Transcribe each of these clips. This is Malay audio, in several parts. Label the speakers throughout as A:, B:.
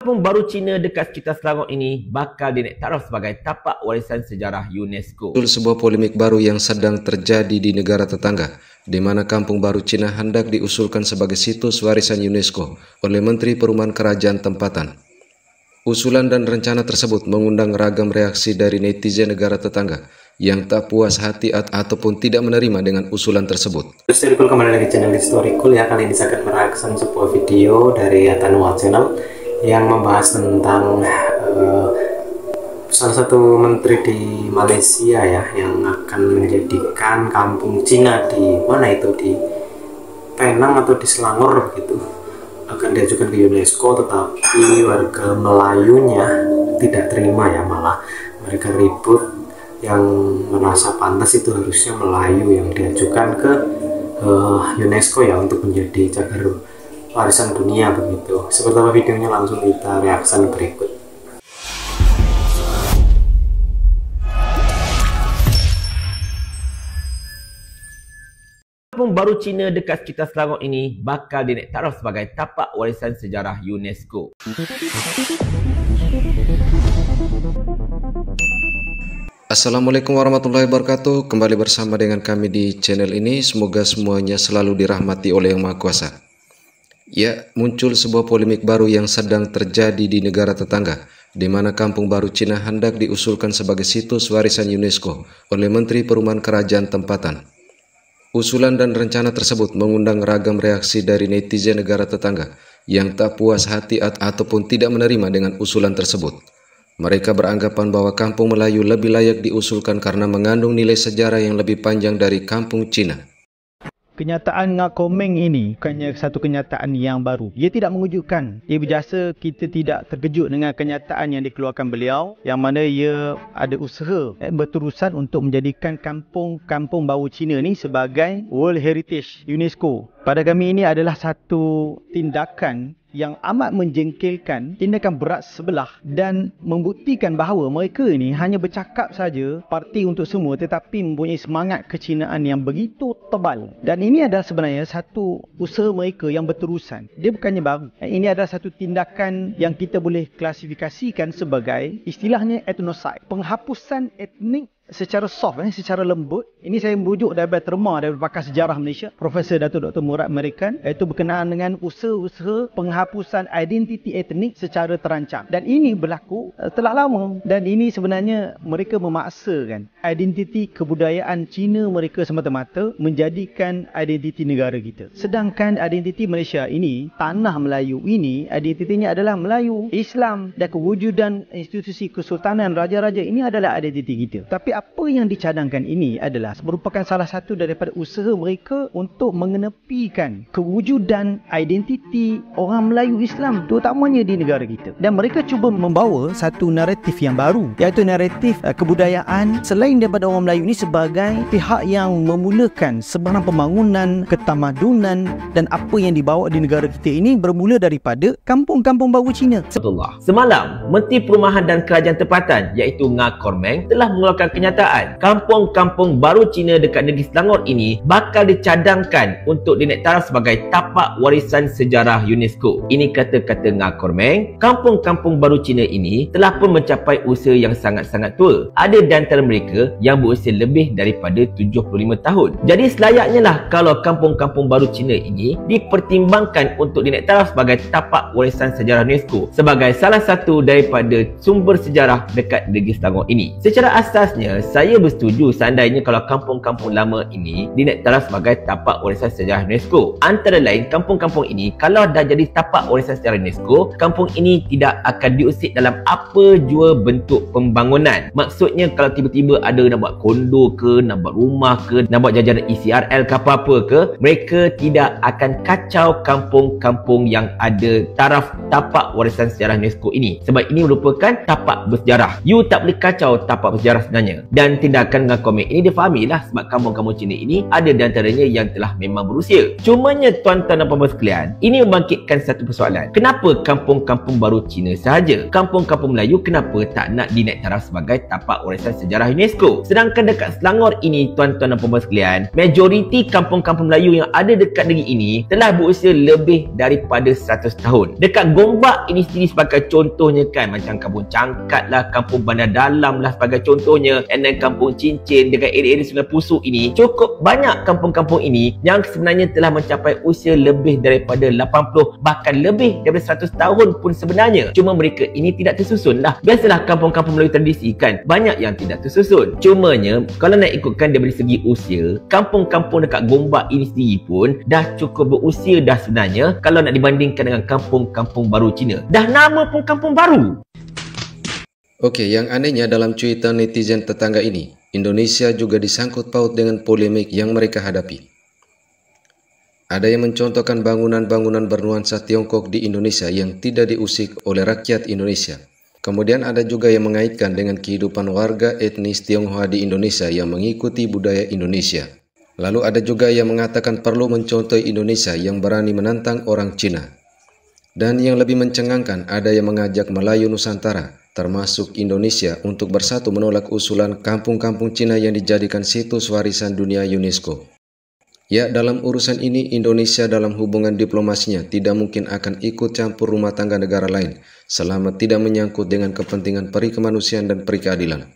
A: Kampung baru Cina dekat sekitar Selangor ini bakal diniktaraf sebagai tapak warisan sejarah UNESCO.
B: Sebuah polemik baru yang sedang terjadi di negara tetangga, di mana Kampung Baru Cina hendak diusulkan sebagai situs warisan UNESCO oleh Menteri Perumahan Kerajaan Tempatan. Usulan dan rencana tersebut mengundang ragam reaksi dari netizen negara tetangga yang tak puas hati ataupun tidak menerima dengan usulan tersebut.
C: Historical, kembali lagi channel Historical ya. Kali ini saya akan mereaction sebuah video dari Tanua Channel yang membahas tentang salah satu menteri di Malaysia ya, yang akan menjadikan kampung Cina di mana itu, di Penang atau di Selangor begitu, akan diajukan ke UNESCO, tetapi warga Melayunya tidak terima ya, malah mereka ribut. Yang merasa pantas itu harusnya Melayu yang diajukan ke UNESCO ya, untuk menjadi cagar warisan dunia begitu. Seperti apa videonya, langsung kita reaction berikut.
A: Kampung baru Cina dekat sekitar Selangor ini bakal diniktaraf sebagai tapak warisan sejarah UNESCO.
B: Assalamualaikum warahmatullahi wabarakatuh. Kembali bersama dengan kami di channel ini. Semoga semuanya selalu dirahmati oleh Yang Maha Kuasa. Ya, muncul sebuah polemik baru yang sedang terjadi di negara tetangga, di mana Kampung Baru Cina hendak diusulkan sebagai situs warisan UNESCO oleh Menteri Perumahan Kerajaan Tempatan. Usulan dan rencana tersebut mengundang ragam reaksi dari netizen negara tetangga yang tak puas hati ataupun tidak menerima dengan usulan tersebut. Mereka beranggapan bahwa Kampung Melayu lebih layak diusulkan karena mengandung nilai sejarah yang lebih panjang dari Kampung Cina.
D: Kenyataan Ngak Komeng ini bukannya satu kenyataan yang baru. Ia tidak mengejutkan. Ia berjasa kita tidak terkejut dengan kenyataan yang dikeluarkan beliau, yang mana ia ada usaha berterusan untuk menjadikan kampung baru Cina ni sebagai World Heritage UNESCO. Pada kami ini adalah satu tindakan yang amat menjengkelkan, tindakan berat sebelah, dan membuktikan bahawa mereka ini hanya bercakap saja parti untuk semua, tetapi mempunyai semangat kecinaan yang begitu tebal. Dan ini adalah sebenarnya satu usaha mereka yang berterusan. Dia bukannya baru. Ini adalah satu tindakan yang kita boleh klasifikasikan sebagai istilahnya ethnocide, penghapusan etnik secara soft, secara lembut. Ini saya merujuk daripada terma dari pakar sejarah Malaysia, Profesor Datuk Dr. Murad Amerikan, iaitu berkenaan dengan usaha-usaha penghapusan identiti etnik secara terancam. Dan ini berlaku telah lama, dan ini sebenarnya mereka memaksakan identiti kebudayaan Cina mereka semata-mata menjadikan identiti negara kita. Sedangkan identiti Malaysia ini, tanah Melayu ini, identitinya adalah Melayu, Islam, dan kewujudan institusi kesultanan raja-raja ini adalah identiti kita. Tapi apa yang dicadangkan ini adalah merupakan salah satu daripada usaha mereka untuk mengenepikan kewujudan identiti orang Melayu Islam, terutamanya di negara kita. Dan mereka cuba membawa satu naratif yang baru, iaitu naratif kebudayaan selain daripada orang Melayu ini sebagai pihak yang memulakan sebarang pembangunan, ketamadunan, dan apa yang dibawa di negara kita ini bermula daripada kampung-kampung baru Cina.
A: Semalam, Menteri Perumahan dan Kerajaan Tempatan iaitu Ngak Komeng telah mengeluarkan kenyataan kampung-kampung baru Cina dekat negeri Selangor ini bakal dicadangkan untuk diniktaraf sebagai tapak warisan sejarah UNESCO. Ini kata-kata Ngak Komeng. Kampung-kampung baru Cina ini telah pun mencapai usia yang sangat-sangat tua. Ada di antara mereka yang berusia lebih daripada 75 tahun. Jadi selayaknya lah kalau kampung-kampung baru Cina ini dipertimbangkan untuk diniktaraf sebagai tapak warisan sejarah UNESCO sebagai salah satu daripada sumber sejarah dekat negeri Selangor ini. Secara asasnya, saya bersetuju seandainya kalau kampung-kampung lama ini diniktaraf sebagai tapak warisan sejarah UNESCO. Antara lain, kampung-kampung ini kalau dah jadi tapak warisan sejarah UNESCO, kampung ini tidak akan diusik dalam apa jua bentuk pembangunan. Maksudnya kalau tiba-tiba ada nak buat kondo ke, nak buat rumah ke, nak buat jajaran ECRL ke apa-apa ke, mereka tidak akan kacau kampung-kampung yang ada taraf tapak warisan sejarah UNESCO ini. Sebab ini merupakan tapak bersejarah. You tak boleh kacau tapak bersejarah sebenarnya. Cina. Dan tindakan ngah komen ini difahamilah sebab kampung-kampung Cina ini ada di antaranya yang telah memang berusia. Cumanya tuan-tuan dan puan-puan sekalian, ini membangkitkan satu persoalan. Kenapa kampung-kampung baru Cina sahaja? Kampung-kampung Melayu kenapa tak nak dinaik taraf sebagai tapak warisan sejarah UNESCO? Sedangkan dekat Selangor ini, tuan-tuan dan puan-puan sekalian, majoriti kampung-kampung Melayu yang ada dekat negeri ini telah berusia lebih daripada 100 tahun. Dekat Gombak ini sendiri sebagai contohnya kan, macam Kampung Cangkat lah, Kampung Bandar Dalam lah sebagai contohnya, dan Kampung Cincin dekat area-area Sungai Pusuk ini, cukup banyak kampung-kampung ini yang sebenarnya telah mencapai usia lebih daripada 80 bahkan lebih daripada 100 tahun pun sebenarnya. Cuma mereka ini tidak tersusun lah. Biasalah kampung-kampung Melayu tradisi kan, banyak yang tidak tersusun. Cumanya kalau nak ikutkan dari segi usia, kampung-kampung dekat Gombak ini sendiri pun dah cukup berusia dah sebenarnya kalau nak dibandingkan dengan kampung-kampung baru Cina. Dah nama pun kampung baru.
B: Oke, yang anehnya dalam cuitan netizen tetangga ini, Indonesia juga disangkut paut dengan polemik yang mereka hadapi. Ada yang mencontohkan bangunan-bangunan bernuansa Tiongkok di Indonesia yang tidak diusik oleh rakyat Indonesia. Kemudian ada juga yang mengaitkan dengan kehidupan warga etnis Tionghoa di Indonesia yang mengikuti budaya Indonesia. Lalu ada juga yang mengatakan perlu mencontohi Indonesia yang berani menantang orang Cina. Dan yang lebih mencengangkan, ada yang mengajak Melayu Nusantara, termasuk Indonesia, untuk bersatu menolak usulan kampung-kampung Cina yang dijadikan situs warisan dunia UNESCO. Ya, dalam urusan ini Indonesia dalam hubungan diplomasinya tidak mungkin akan ikut campur rumah tangga negara lain selama tidak menyangkut dengan kepentingan peri kemanusiaan dan peri keadilan.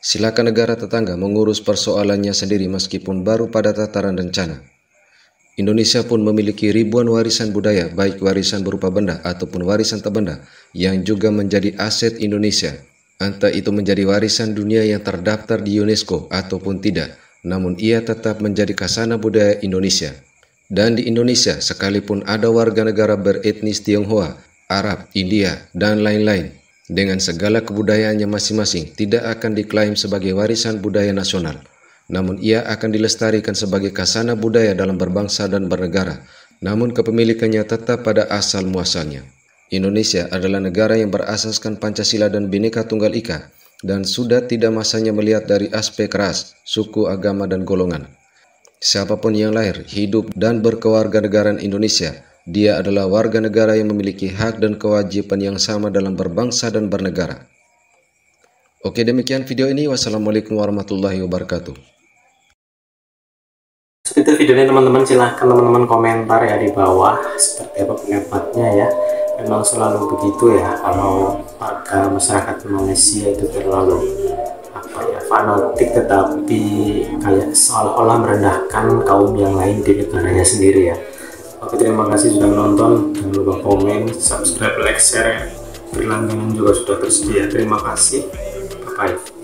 B: Silakan negara tetangga mengurus persoalannya sendiri meskipun baru pada tataran rencana. Indonesia pun memiliki ribuan warisan budaya, baik warisan berupa benda ataupun warisan tak benda, yang juga menjadi aset Indonesia. Entah itu menjadi warisan dunia yang terdaftar di UNESCO ataupun tidak, namun ia tetap menjadi khazanah budaya Indonesia. Dan di Indonesia, sekalipun ada warga negara beretnis Tionghoa, Arab, India, dan lain-lain, dengan segala kebudayaannya masing-masing, tidak akan diklaim sebagai warisan budaya nasional. Namun ia akan dilestarikan sebagai khazanah budaya dalam berbangsa dan bernegara, namun kepemilikannya tetap pada asal muasalnya. Indonesia adalah negara yang berasaskan Pancasila dan Bhinneka Tunggal Ika, dan sudah tidak masanya melihat dari aspek ras, suku, agama, dan golongan. Siapapun yang lahir, hidup, dan berkewarganegaraan Indonesia, dia adalah warga negara yang memiliki hak dan kewajiban yang sama dalam berbangsa dan bernegara. Oke, demikian video ini. Wassalamualaikum warahmatullahi wabarakatuh.
C: Seperti videonya teman-teman, silahkan teman-teman komentar ya di bawah seperti apa pendapatnya ya. Memang selalu begitu ya, kalau warga masyarakat Malaysia itu terlalu fanatik, tetapi kayak seolah-olah merendahkan kaum yang lain di negaranya sendiri ya. Oke, terima kasih sudah menonton. Jangan lupa komen, subscribe, like, share ya. Berlangganan juga sudah tersedia. Terima kasih. Bye bye.